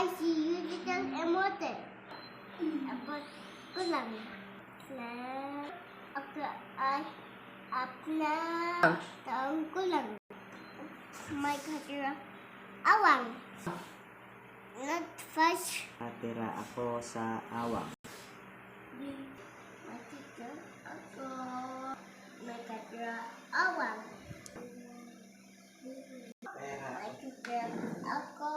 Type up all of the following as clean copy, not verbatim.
I see you little emote. Abot ko lang. Na ako ay apna taong ko lang. May katira awang. Not fast. Natira ako sa awang. Matito ako. May katira awang. May katira ako.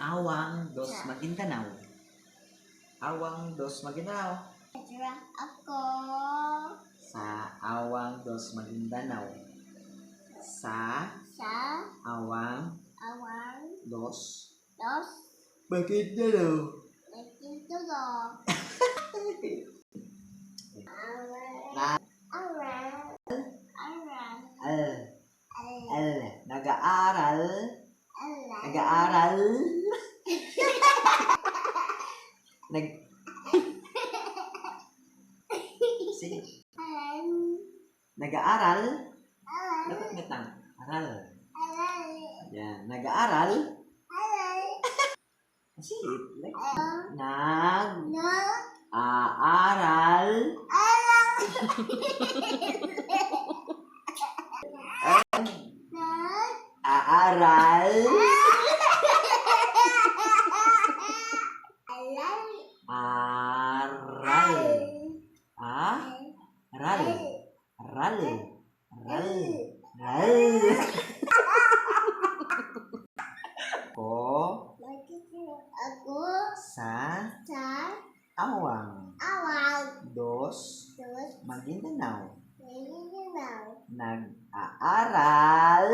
Awang dos Maguindanao. Awang dos Maguindanao. Katira ako. Sa awang dos Maguindanao. Sa Sa awang awang dos dos Maguindanao. nagtito ko. Na Awang. Awang. al nag-aaral. Nag-aaral. Sige. Nag-aaral. Dapat may tang. Aral. Yan. Nag-aaral. Sige. Nag-aaral. Aaral. Aral. Aral. Aral. Aral. Aral. Ko Ako sa sa awang awang dos dos Maguindanao. Maguindanao. Nag-aaral.